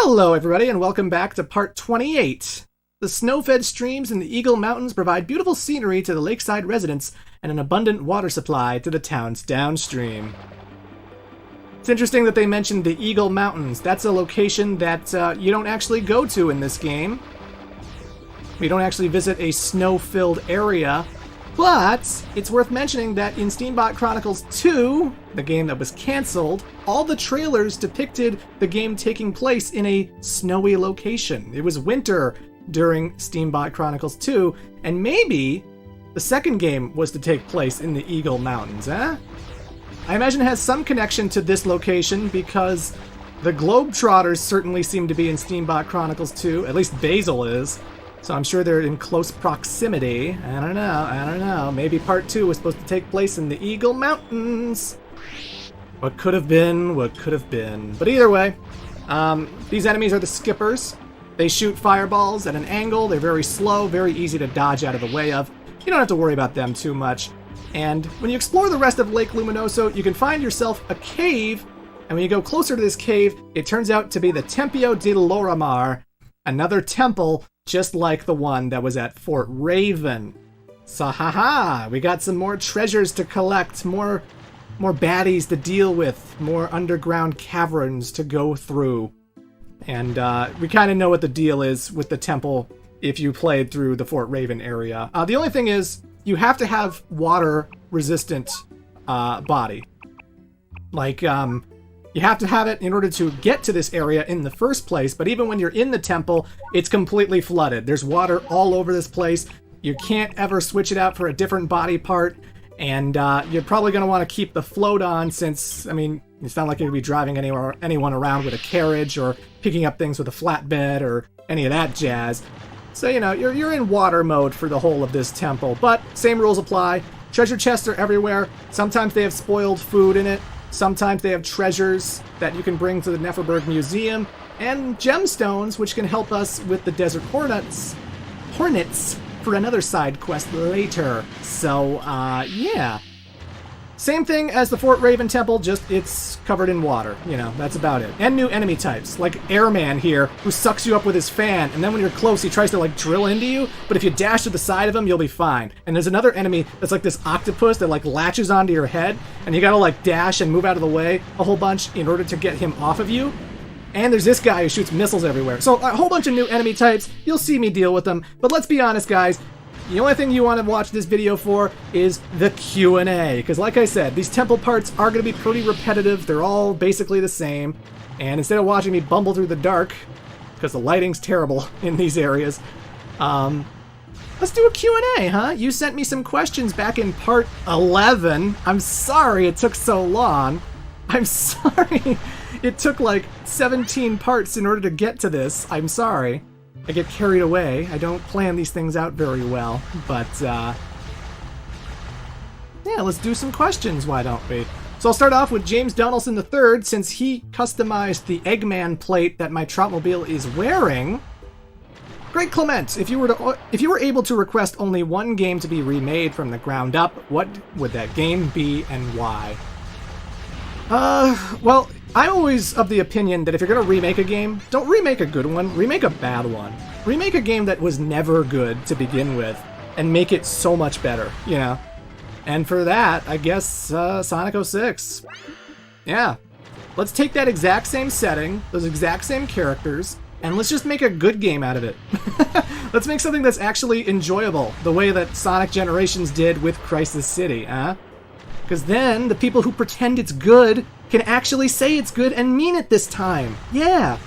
Hello everybody and welcome back to part 28. The snow-fed streams in the Eagle Mountains provide beautiful scenery to the lakeside residents and an abundant water supply to the towns downstream. It's interesting that they mentioned the Eagle Mountains. That's a location that you don't actually go to in this game. We don't actually visit a snow-filled area, but it's worth mentioning that in Steamboat Chronicles 2, the game that was cancelled, all the trailers depicted the game taking place in a snowy location. It was winter during Steamboat Chronicles 2, and maybe the second game was to take place in the Eagle Mountains, eh? I imagine it has some connection to this location because the Globetrotters certainly seem to be in Steamboat Chronicles 2, at least Basil is. So I'm sure they're in close proximity. I don't know. Maybe part 2 was supposed to take place in the Eagle Mountains. What could have been. But either way, these enemies are the skippers. They shoot fireballs at an angle. They're very slow, very easy to dodge out of the way of. You don't have to worry about them too much. And when you explore the rest of Lake Luminoso, you can find yourself a cave. And when you go closer to this cave, it turns out to be the Tempio di Loramar, another temple just like the one that was at Fort Raven. So haha, we got some more treasures to collect, more baddies to deal with, more underground caverns to go through. And we kind of know what the deal is with the temple if you played through the Fort Raven area. The only thing is, you have to have water-resistant body. Like, you have to have it in order to get to this area in the first place, but even when you're in the temple, it's completely flooded. There's water all over this place. You can't ever switch it out for a different body part, and you're probably going to want to keep the float on since, I mean, it's not like you're going to be driving anyone around with a carriage or picking up things with a flatbed or any of that jazz. So, you know, you're in water mode for the whole of this temple, but same rules apply. Treasure chests are everywhere. Sometimes they have spoiled food in it. Sometimes they have treasures that you can bring to the Neferberg Museum, and gemstones, which can help us with the Desert Hornets for another side quest later. So, yeah. Same thing as the Fort Raven Temple, just it's covered in water. You know, that's about it. And new enemy types, like Airman here, who sucks you up with his fan, and then when you're close, he tries to, like, drill into you, but if you dash to the side of him, you'll be fine. And there's another enemy that's like this octopus that, like, latches onto your head, and you gotta, like, dash and move out of the way a whole bunch in order to get him off of you. And there's this guy who shoots missiles everywhere. So a whole bunch of new enemy types, you'll see me deal with them, but let's be honest, guys. The only thing you want to watch this video for is the Q&A, because like I said, these temple parts are going to be pretty repetitive. They're all basically the same, and instead of watching me bumble through the dark, because the lighting's terrible in these areas, let's do a Q&A, huh? You sent me some questions back in part 11. I'm sorry it took so long. I'm sorry it took like 17 parts in order to get to this. I'm sorry. I get carried away. I don't plan these things out very well, but yeah, let's do some questions, why don't we? So I'll start off with James Donaldson III, since he customized the Eggman plate that my Trotmobile is wearing. Great Clement, if you were able to request only one game to be remade from the ground up, what would that game be and why? Well, I'm always of the opinion that if you're going to remake a game, don't remake a good one, remake a bad one. Remake a game that was never good to begin with, and make it so much better, you know? And for that, I guess, Sonic 06. Yeah. Let's take that exact same setting, those exact same characters, and let's just make a good game out of it. Let's make something that's actually enjoyable, the way that Sonic Generations did with Crisis City, huh? Because then, the people who pretend it's good can actually say it's good and mean it this time. Yeah.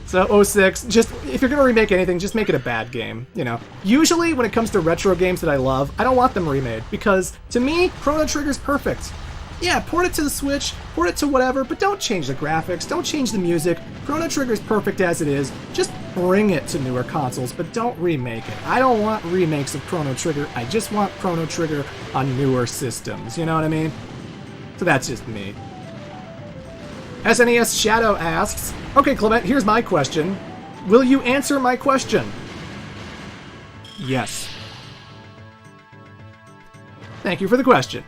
So 06, just, if you're going to remake anything, just make it a bad game, you know. Usually, when it comes to retro games that I love, I don't want them remade, because, to me, Chrono Trigger's perfect. Yeah, port it to the Switch, port it to whatever, but don't change the graphics, don't change the music. Chrono Trigger's perfect as it is. Just bring it to newer consoles, but don't remake it. I don't want remakes of Chrono Trigger, I just want Chrono Trigger on newer systems, you know what I mean? So that's just me. SNES Shadow asks, okay, Clement, here's my question. Will you answer my question? Yes. Thank you for the question.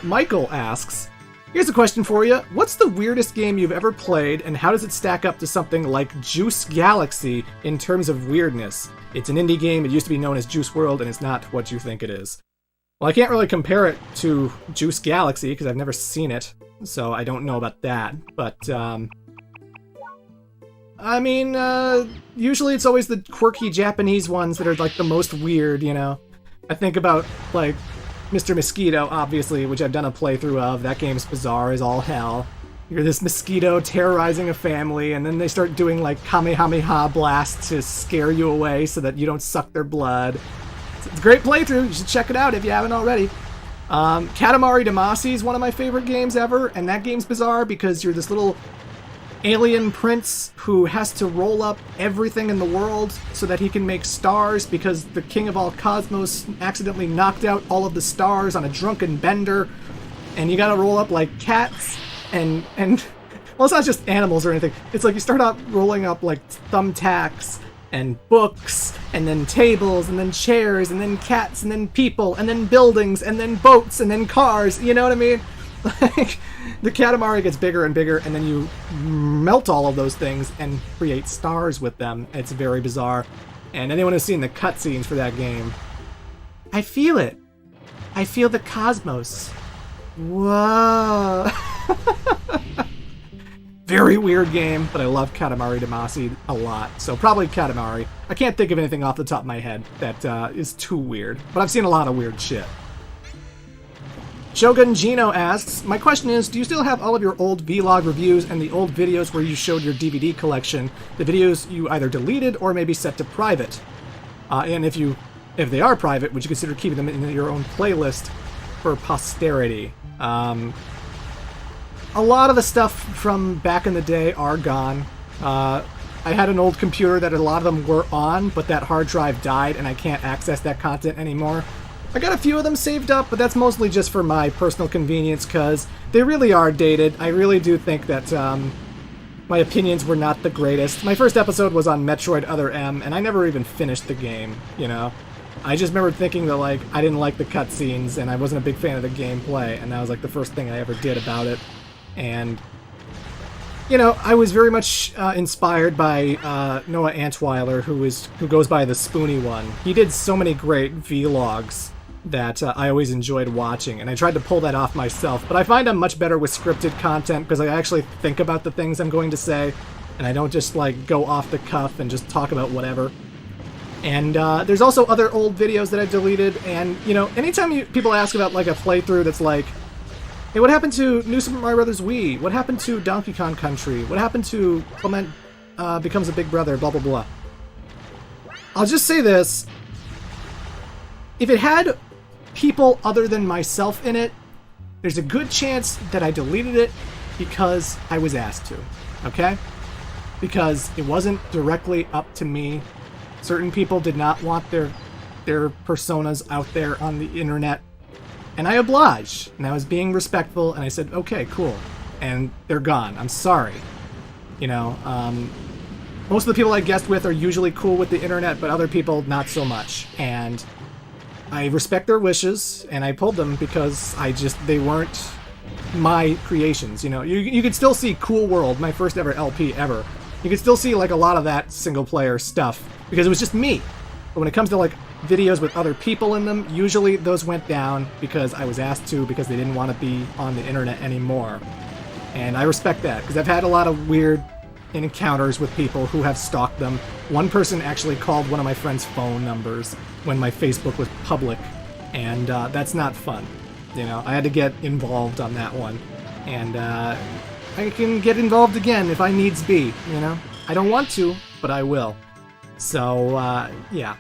Michael asks, Here's a question for you. What's the weirdest game you've ever played, and how does it stack up to something like Juice Galaxy in terms of weirdness? It's an indie game. It used to be known as Juice World, and it's not what you think it is. Well, I can't really compare it to Juice Galaxy because I've never seen it, so I don't know about that. But, I mean, usually it's always the quirky Japanese ones that are, like, the most weird, you know? I think about, like, Mr. Mosquito, obviously, which I've done a playthrough of. That game's bizarre as all hell. You're this mosquito terrorizing a family, and then they start doing, like, Kamehameha blasts to scare you away so that you don't suck their blood. It's a great playthrough. You should check it out if you haven't already. Katamari Damasi is one of my favorite games ever, and that game's bizarre because you're this little alien prince who has to roll up everything in the world so that he can make stars because the king of all cosmos accidentally knocked out all of the stars on a drunken bender, and you gotta roll up like cats and well, it's not just animals or anything. It's like you start out rolling up like thumbtacks and books, and then tables, and then chairs, and then cats, and then people, and then buildings, and then boats, and then cars, you know what I mean? Like, the Katamari gets bigger and bigger, and then you melt all of those things and create stars with them. It's very bizarre. And anyone who's seen the cutscenes for that game, I feel it. I feel the cosmos. Whoa. Very weird game, but I love Katamari Damasi a lot, so probably Katamari. I can't think of anything off the top of my head that is too weird, but I've seen a lot of weird shit. Shogun Gino asks, my question is, do you still have all of your old vlog reviews and the old videos where you showed your DVD collection, the videos you either deleted or maybe set to private? And if they are private, would you consider keeping them in your own playlist for posterity? A lot of the stuff from back in the day are gone. I had an old computer that a lot of them were on, but that hard drive died and I can't access that content anymore. I got a few of them saved up, but that's mostly just for my personal convenience because they really are dated. I really do think that my opinions were not the greatest. My first episode was on Metroid Other M, and I never even finished the game, you know? I just remember thinking that, like, I didn't like the cutscenes, and I wasn't a big fan of the gameplay, and that was, like, the first thing I ever did about it. And, you know, I was very much inspired by Noah Antweiler, who goes by the Spoony One. He did so many great vlogs that I always enjoyed watching, and I tried to pull that off myself, but I find I'm much better with scripted content because I actually think about the things I'm going to say, and I don't just, like, go off the cuff and just talk about whatever. And there's also other old videos that I've deleted, and, you know, anytime people ask about, like, a playthrough that's like, hey, what happened to New Super Mario Bros. Wii? What happened to Donkey Kong Country? What happened to Clement Becomes a Big Brother? Blah, blah, blah. I'll just say this. If it had people other than myself in it, there's a good chance that I deleted it because I was asked to, okay? Because it wasn't directly up to me. Certain people did not want their personas out there on the internet. And I obliged, and I was being respectful, and I said, okay, cool. And they're gone. I'm sorry. You know, most of the people I guest with are usually cool with the internet, but other people, not so much. And I respect their wishes, and I pulled them because they weren't my creations, you know. You could still see Cool World, my first ever LP ever. You could still see, like, a lot of that single-player stuff, because it was just me. But when it comes to, like, videos with other people in them, usually those went down because I was asked to, because they didn't want to be on the internet anymore. And I respect that, because I've had a lot of weird encounters with people who have stalked them. One person actually called one of my friend's phone numbers when my Facebook was public, and that's not fun. You know, I had to get involved on that one. And I can get involved again if I needs be, you know? I don't want to, but I will. So, yeah.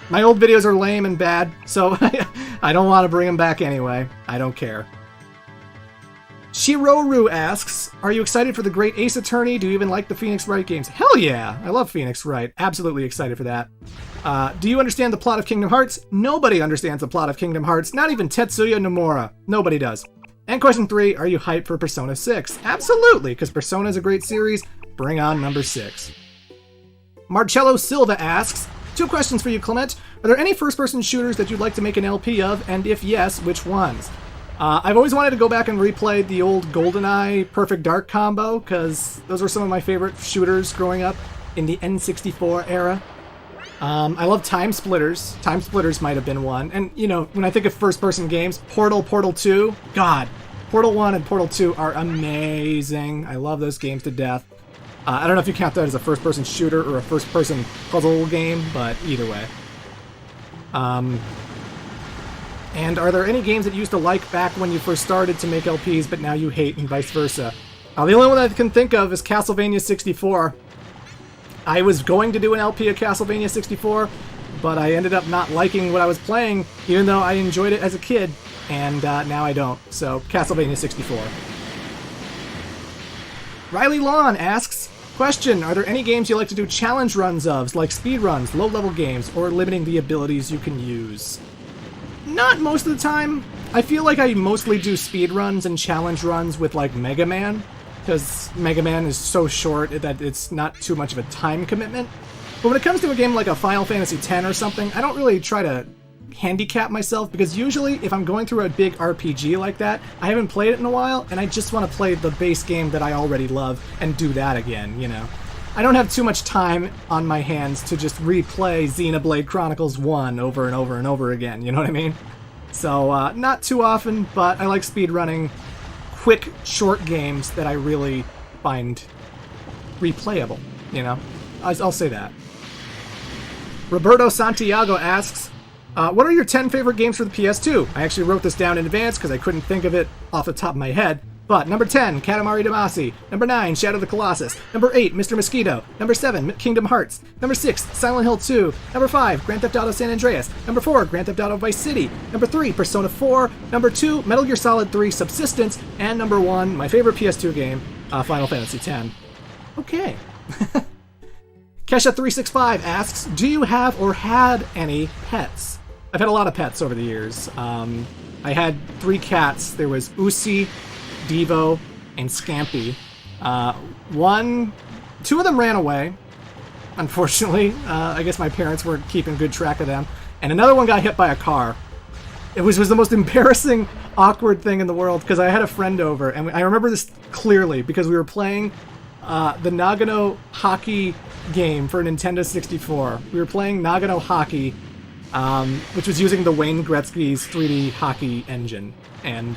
My old videos are lame and bad, so I don't want to bring them back anyway. I don't care. Shiroru asks, are you excited for the Great Ace Attorney? Do you even like the Phoenix Wright games? Hell yeah! I love Phoenix Wright. Absolutely excited for that. Do you understand the plot of Kingdom Hearts? Nobody understands the plot of Kingdom Hearts. Not even Tetsuya Nomura. Nobody does. And question 3, are you hyped for Persona 6? Absolutely, because Persona is a great series. Bring on number 6. Marcello Silva asks, 2 questions for you, Clement. Are there any first-person shooters that you'd like to make an LP of? And if yes, which ones? I've always wanted to go back and replay the old GoldenEye Perfect Dark combo, because those were some of my favorite shooters growing up in the N64 era. I love Time Splitters. Time Splitters might have been one. And, you know, when I think of first-person games, Portal, Portal 2, God, Portal 1 and Portal 2 are amazing. I love those games to death. I don't know if you count that as a first-person shooter or a first-person puzzle game, but either way. And are there any games that you used to like back when you first started to make LPs, but now you hate, and vice versa? The only one I can think of is Castlevania 64. I was going to do an LP of Castlevania 64, but I ended up not liking what I was playing, even though I enjoyed it as a kid, and now I don't. So, Castlevania 64. Riley Lawn asks, question, are there any games you like to do challenge runs of, like speed runs, low-level games, or limiting the abilities you can use? Not most of the time. I feel like I mostly do speed runs and challenge runs with, like, Mega Man, because Mega Man is so short that it's not too much of a time commitment. But when it comes to a game like a Final Fantasy X or something, I don't really try to handicap myself, because usually if I'm going through a big RPG like that, I haven't played it in a while, and I just want to play the base game that I already love and do that again, you know? I don't have too much time on my hands to just replay Xenoblade Chronicles 1 over and over and over again, you know what I mean? So, not too often, but I like speedrunning quick, short games that I really find replayable, you know? I'll say that. Roberto Santiago asks, what are your 10 favorite games for the PS2? I actually wrote this down in advance because I couldn't think of it off the top of my head. But number 10, Katamari Damasi. Number 9, Shadow of the Colossus. Number 8, Mr. Mosquito. Number 7, Kingdom Hearts. Number 6, Silent Hill 2. Number 5, Grand Theft Auto San Andreas. Number 4, Grand Theft Auto Vice City. Number 3, Persona 4. Number 2, Metal Gear Solid 3 Subsistence. And number 1, my favorite PS2 game, Final Fantasy X. Okay. Kesha365 asks, do you have or had any pets? I've had a lot of pets over the years. I had 3 cats. There was Usi, Devo, and Scampy. 2 of them ran away, unfortunately. I guess my parents weren't keeping good track of them. And another one got hit by a car. It was the most embarrassing, awkward thing in the world, because I had a friend over, and I remember this clearly, because we were playing the Nagano Hockey game for Nintendo 64. We were playing Nagano Hockey, which was using the Wayne Gretzky's 3D hockey engine. And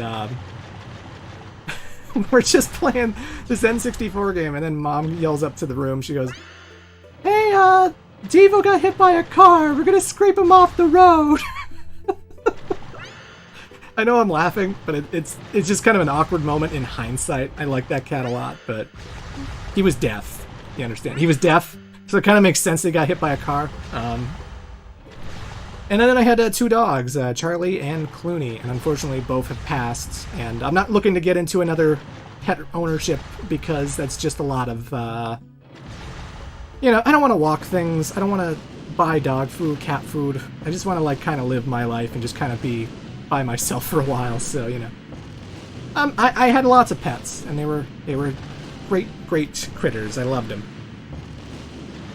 we're just playing this N64 game, and then Mom yells up to the room. She goes, hey, Devo got hit by a car. We're gonna scrape him off the road. I know I'm laughing, but it's just kind of an awkward moment in hindsight. I like that cat a lot, but he was deaf. You understand? He was deaf, so it kind of makes sense that he got hit by a car. And then I had 2 dogs, Charlie and Clooney, and unfortunately both have passed. And I'm not looking to get into another pet ownership because that's just a lot of, you know, I don't want to walk things. I don't want to buy dog food, cat food. I just want to, like, kind of live my life and just kind of be by myself for a while. So, you know, I had lots of pets, and they were great critters. I loved them.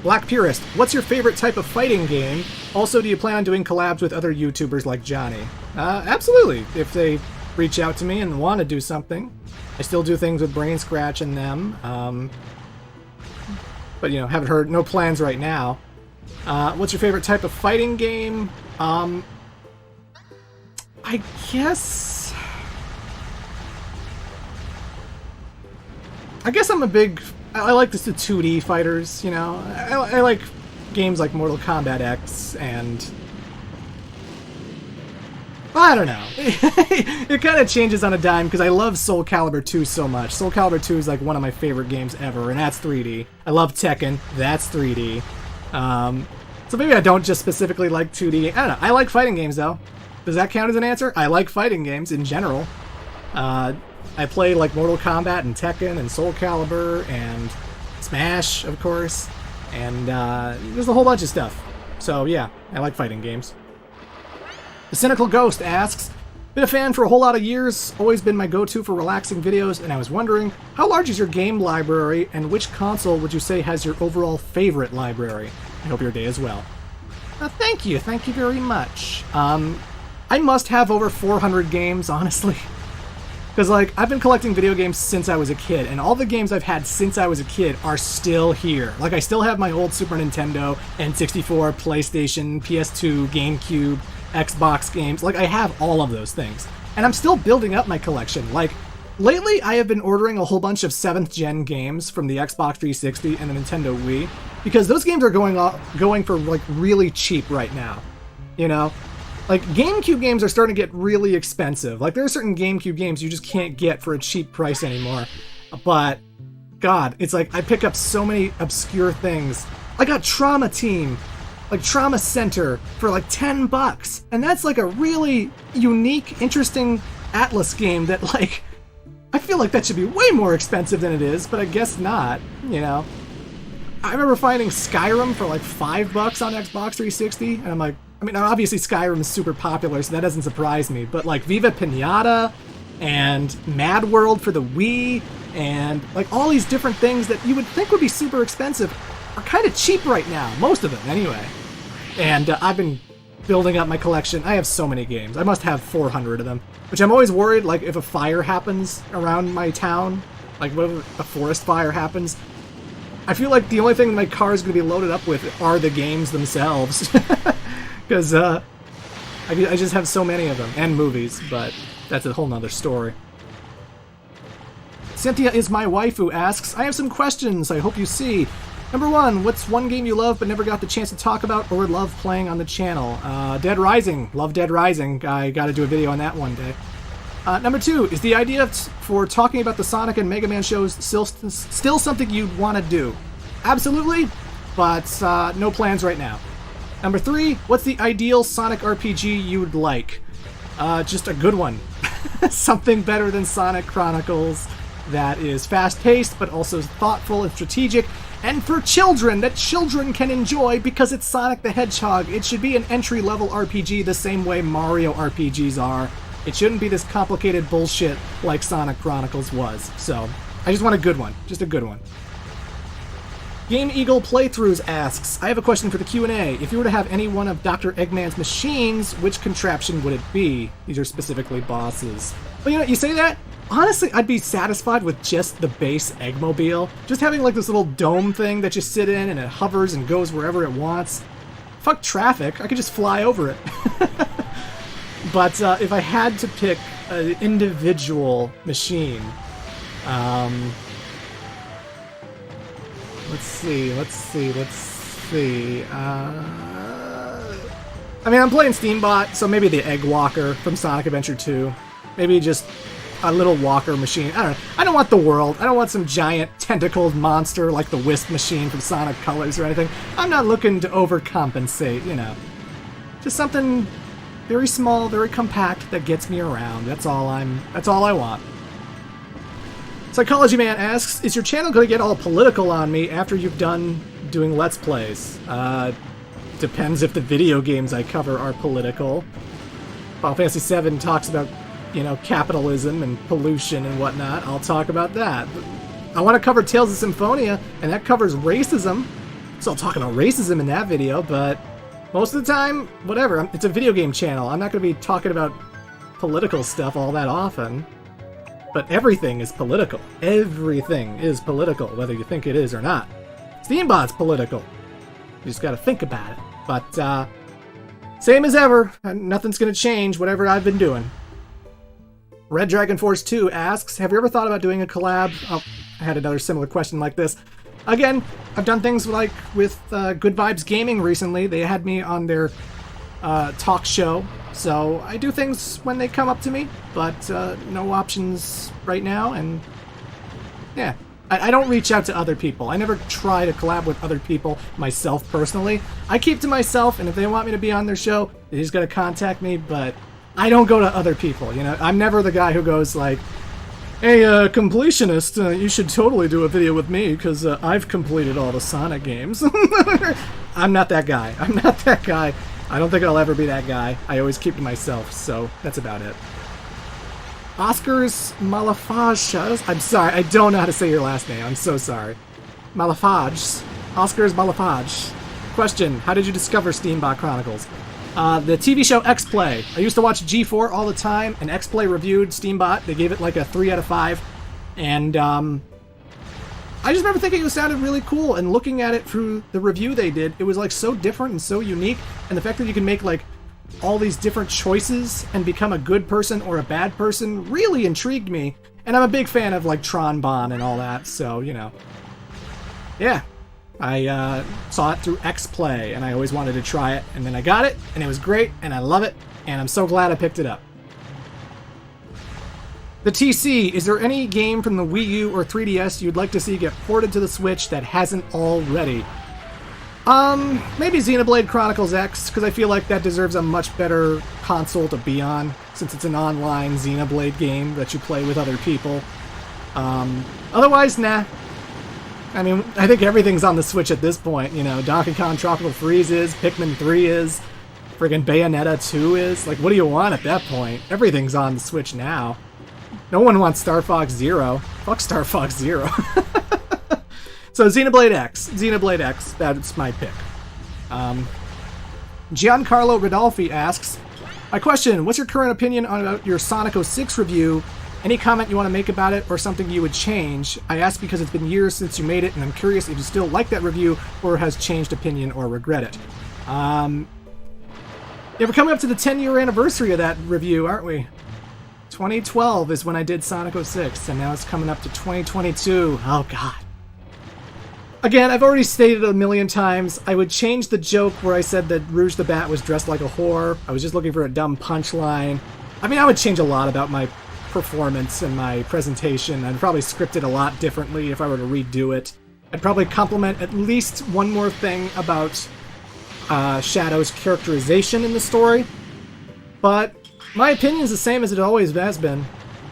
Black Purist, what's your favorite type of fighting game? Also, do you plan on doing collabs with other YouTubers like Johnny? Absolutely. If they reach out to me and want to do something. I still do things with Brain Scratch and them. But, you know, haven't heard, no plans right now. What's your favorite type of fighting game? I guess I'm a big... I like the 2D fighters, you know. I like games like Mortal Kombat X and... I don't know. It kind of changes on a dime because I love Soul Calibur 2 so much. Soul Calibur 2 is like one of my favorite games ever, and that's 3D. I love Tekken. That's 3D. So maybe I don't just specifically like 2D. I don't know. I like fighting games, though. Does that count as an answer? I like fighting games in general. I play like Mortal Kombat and Tekken and Soul Calibur and Smash, of course. And there's a whole bunch of stuff. So yeah, I like fighting games. The Cynical Ghost asks, been a fan for a whole lot of years, always been my go-to for relaxing videos, and I was wondering, how large is your game library, and which console would you say has your overall favorite library? I hope your day is well. Thank you very much. I must have over 400 games, honestly. Because, like, I've been collecting video games since I was a kid, and all the games I've had since I was a kid are still here. Like, I still have my old Super Nintendo, N64, PlayStation, PS2, GameCube, Xbox games. Like, I have all of those things. And I'm still building up my collection. Like, lately I have been ordering a whole bunch of 7th gen games from the Xbox 360 and the Nintendo Wii, because those games are going for, like, really cheap right now. You know? Like, GameCube games are starting to get really expensive. Like, there are certain GameCube games you just can't get for a cheap price anymore. But, God, it's like I pick up so many obscure things. I got Trauma Team, like Trauma Center, for like $10. And that's like a really unique, interesting Atlas game that, like, I feel like that should be way more expensive than it is, but I guess not, you know. I remember finding Skyrim for like $5 on Xbox 360, and I'm like, I mean, obviously Skyrim is super popular, so that doesn't surprise me, but like Viva Pinata and Mad World for the Wii and like all these different things that you would think would be super expensive are kind of cheap right now, most of them anyway. And I've been building up my collection. I have so many games. I must have 400 of them, which I'm always worried, like, if a fire happens around my town, like what if a forest fire happens, I feel like the only thing my car is going to be loaded up with are the games themselves. Because I just have so many of them, and movies, but that's a whole nother story. Cynthia is my wife who asks, I have some questions I hope you see. Number 1, what's one game you love but never got the chance to talk about or love playing on the channel? Dead Rising. Love Dead Rising. I got to do a video on that one day. Number 2, is the idea for talking about the Sonic and Mega Man shows still something you'd want to do? Absolutely, but no plans right now. Number 3, what's the ideal Sonic RPG you'd like? Just a good one. Something better than Sonic Chronicles that is fast-paced but also thoughtful and strategic, and for children, that children can enjoy because it's Sonic the Hedgehog. It should be an entry-level RPG the same way Mario RPGs are. It shouldn't be this complicated bullshit like Sonic Chronicles was. So, I just want a good one. Just a good one. Game Eagle Playthroughs asks, I have a question for the Q&A. If you were to have any one of Dr. Eggman's machines, which contraption would it be? These are specifically bosses. Well, you know, you say that? Honestly, I'd be satisfied with just the base Eggmobile. Just having like this little dome thing that you sit in and it hovers and goes wherever it wants. Fuck traffic, I could just fly over it. But if I had to pick an individual machine, let's see. I mean, I'm playing Steambot, so maybe the Egg Walker from Sonic Adventure 2. Maybe just a little walker machine. I don't know. I don't want the world. I don't want some giant tentacled monster like the Wisp machine from Sonic Colors or anything. I'm not looking to overcompensate, you know. Just something very small, very compact that gets me around. That's all I want. Psychology Man asks, is your channel going to get all political on me after you've done doing Let's Plays? Depends if the video games I cover are political. Final Fantasy VII talks about, you know, capitalism and pollution and whatnot. I'll talk about that. I want to cover Tales of Symphonia, and that covers racism. So I'll talk about racism in that video, but most of the time, whatever. It's a video game channel. I'm not going to be talking about political stuff all that often. But everything is political. Everything is political, whether you think it is or not. Steambot's political. You just gotta think about it. But, same as ever. Nothing's gonna change, whatever I've been doing. Red Dragon Force 2 asks, have you ever thought about doing a collab? Oh, I had another similar question like this. Again, I've done things like with Good Vibes Gaming recently. They had me on their talk show. So I do things when they come up to me, but no options right now, and yeah. I don't reach out to other people. I never try to collab with other people myself personally. I keep to myself, and if they want me to be on their show, they just gotta contact me, but I don't go to other people, you know? I'm never the guy who goes like, hey, completionist, you should totally do a video with me, because I've completed all the Sonic games. I'm not that guy. I'm not that guy. I don't think I'll ever be that guy. I always keep to myself, so that's about it. Oscars Malafages. I'm sorry, I don't know how to say your last name. I'm so sorry. Malafages. Oscars Malafage. Question, how did you discover Steambot Chronicles? The TV show X-Play. I used to watch G4 all the time, and X-Play reviewed Steambot. They gave it like a 3 out of 5. And I just remember thinking it sounded really cool, and looking at it through the review they did, it was like so different and so unique, and the fact that you can make like all these different choices and become a good person or a bad person really intrigued me. And I'm a big fan of like Tron Bon and all that, so, you know. Yeah. I saw it through X-Play, and I always wanted to try it, and then I got it, and it was great, and I love it, and I'm so glad I picked it up. The TC, is there any game from the Wii U or 3DS you'd like to see get ported to the Switch that hasn't already? Maybe Xenoblade Chronicles X, because I feel like that deserves a much better console to be on, since it's an online Xenoblade game that you play with other people. Otherwise, nah. I mean, I think everything's on the Switch at this point, you know. Donkey Kong Tropical Freeze is, Pikmin 3 is, friggin' Bayonetta 2 is. Like, what do you want at that point? Everything's on the Switch now. No one wants Star Fox Zero. Fuck Star Fox Zero. So Xenoblade X, that's my pick. Giancarlo Rodolfi asks, my question, what's your current opinion on your Sonic 06 review? Any comment you want to make about it or something you would change? I ask because it's been years since you made it, and I'm curious if you still like that review or has changed opinion or regret it. Yeah, we're coming up to the 10-year anniversary of that review, aren't we? 2012 is when I did Sonic 06, and now it's coming up to 2022. Oh, God. Again, I've already stated it a million times. I would change the joke where I said that Rouge the Bat was dressed like a whore. I was just looking for a dumb punchline. I mean, I would change a lot about my performance and my presentation. I'd probably script it a lot differently if I were to redo it. I'd probably compliment at least one more thing about Shadow's characterization in the story. But my opinion's the same as it always has been.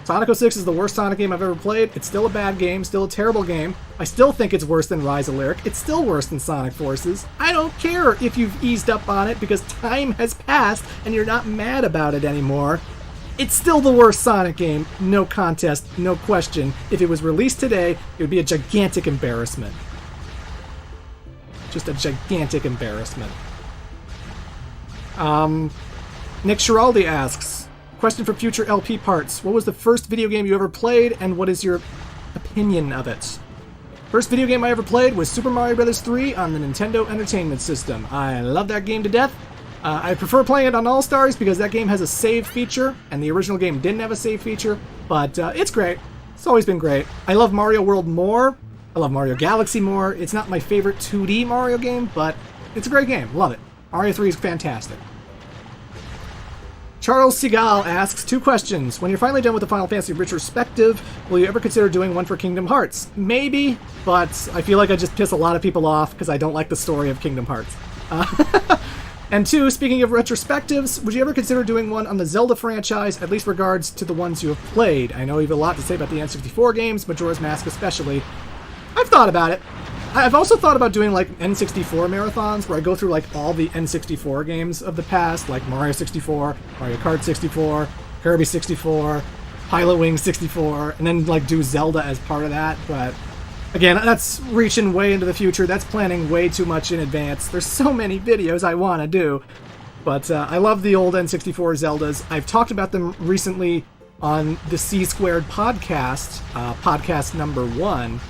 Sonic 06 is the worst Sonic game I've ever played. It's still a bad game, still a terrible game. I still think it's worse than Rise of Lyric. It's still worse than Sonic Forces. I don't care if you've eased up on it because time has passed and you're not mad about it anymore. It's still the worst Sonic game, no contest, no question. If it was released today, it would be a gigantic embarrassment. Just a gigantic embarrassment. Nick Schiraldi asks, question for future LP parts. What was the first video game you ever played, and what is your opinion of it? First video game I ever played was Super Mario Bros. 3 on the Nintendo Entertainment System. I love that game to death. I prefer playing it on All-Stars because that game has a save feature, and the original game didn't have a save feature, but it's great. It's always been great. I love Mario World more. I love Mario Galaxy more. It's not my favorite 2D Mario game, but it's a great game. Love it. Mario 3 is fantastic. Charles Seagal asks 2 questions. When you're finally done with the Final Fantasy retrospective, will you ever consider doing one for Kingdom Hearts? Maybe, but I feel like I just piss a lot of people off because I don't like the story of Kingdom Hearts. And 2, speaking of retrospectives, would you ever consider doing one on the Zelda franchise, at least regards to the ones you have played? I know you have a lot to say about the N64 games, Majora's Mask especially. I've thought about it. I've also thought about doing like N64 marathons where I go through like all the N64 games of the past, like Mario 64, Mario Kart 64, Kirby 64, Pilot Wings 64, and then like do Zelda as part of that. But again, that's reaching way into the future. That's planning way too much in advance. There's so many videos I want to do. But I love the old N64 Zeldas. I've talked about them recently on the C Squared podcast, podcast number 1.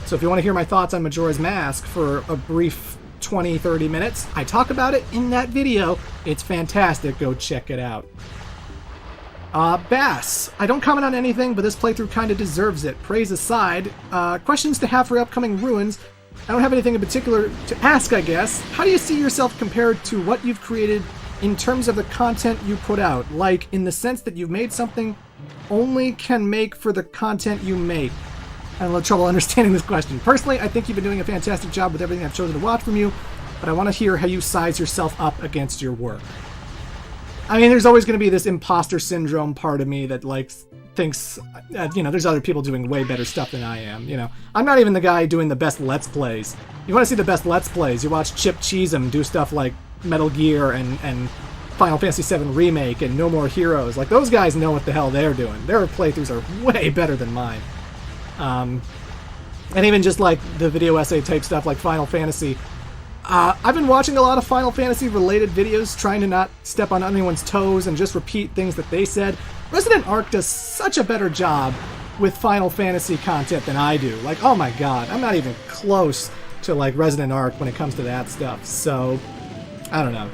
So if you want to hear my thoughts on Majora's Mask for a brief 20-30 minutes, I talk about it in that video. It's fantastic. Go check it out. Bass. I don't comment on anything, but this playthrough kind of deserves it. Praise aside. Questions to have for upcoming ruins. I don't have anything in particular to ask, I guess. How do you see yourself compared to what you've created in terms of the content you put out? Like, in the sense that you've made something only can make for the content you make. I have a little trouble understanding this question. Personally, I think you've been doing a fantastic job with everything I've chosen to watch from you, but I want to hear how you size yourself up against your work. I mean, there's always going to be this imposter syndrome part of me that, like, thinks, you know, there's other people doing way better stuff than I am, you know. I'm not even the guy doing the best Let's Plays. You want to see the best Let's Plays, you watch Chip Cheesem do stuff like Metal Gear and Final Fantasy VII Remake and No More Heroes. Like, those guys know what the hell they're doing. Their playthroughs are way better than mine. And even just like the video essay type stuff like Final Fantasy, I've been watching a lot of Final Fantasy related videos, trying to not step on anyone's toes and just repeat things that they said. Resident Arc does such a better job with Final Fantasy content than I do. Like, oh my god, I'm not even close to like Resident Arc when it comes to that stuff. So, I don't know.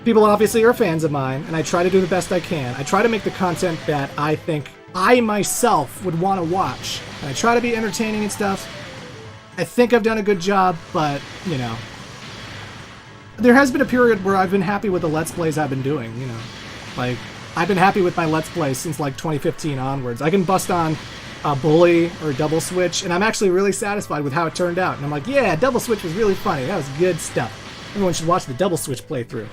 People obviously are fans of mine, and I try to do the best I can. I try to make the content that I think I myself would want to watch. And I try to be entertaining and stuff. I think I've done a good job, but, you know. There has been a period where I've been happy with the Let's Plays I've been doing, you know. Like, I've been happy with my Let's Plays since, like, 2015 onwards. I can bust on a Bully or Double Switch, and I'm actually really satisfied with how it turned out. And I'm like, yeah, Double Switch was really funny. That was good stuff. Everyone should watch the Double Switch playthrough.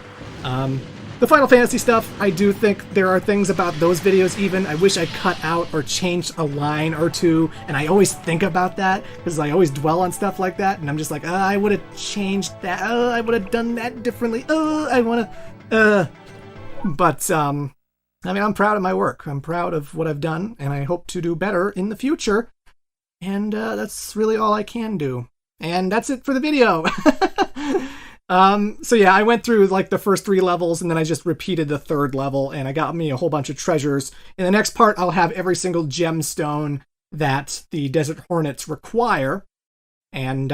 The Final Fantasy stuff, I do think there are things about those videos even I wish I cut out or changed a line or two, and I always think about that, because I always dwell on stuff like that, and I'm just like, I would have changed that, I would have done that differently, I want to, But, I mean, I'm proud of my work. I'm proud of what I've done, and I hope to do better in the future, and that's really all I can do. And that's it for the video. So yeah, I went through like the first 3 levels, and then I just repeated the 3rd level, and I got me a whole bunch of treasures. In the next part, I'll have every single gemstone that the Desert Hornets require. And,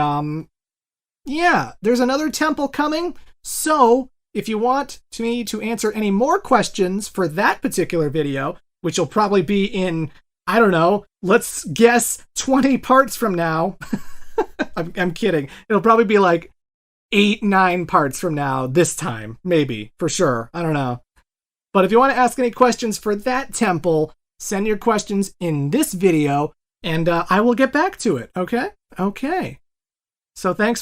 yeah, there's another temple coming. So if you want me to answer any more questions for that particular video, which will probably be in, I don't know, let's guess 20 parts from now. I'm kidding. It'll probably be like 8-9 parts from now this time, maybe, for sure. I don't know. But if you want to ask any questions for that temple, send your questions in this video, and I will get back to it, okay? Okay. So thanks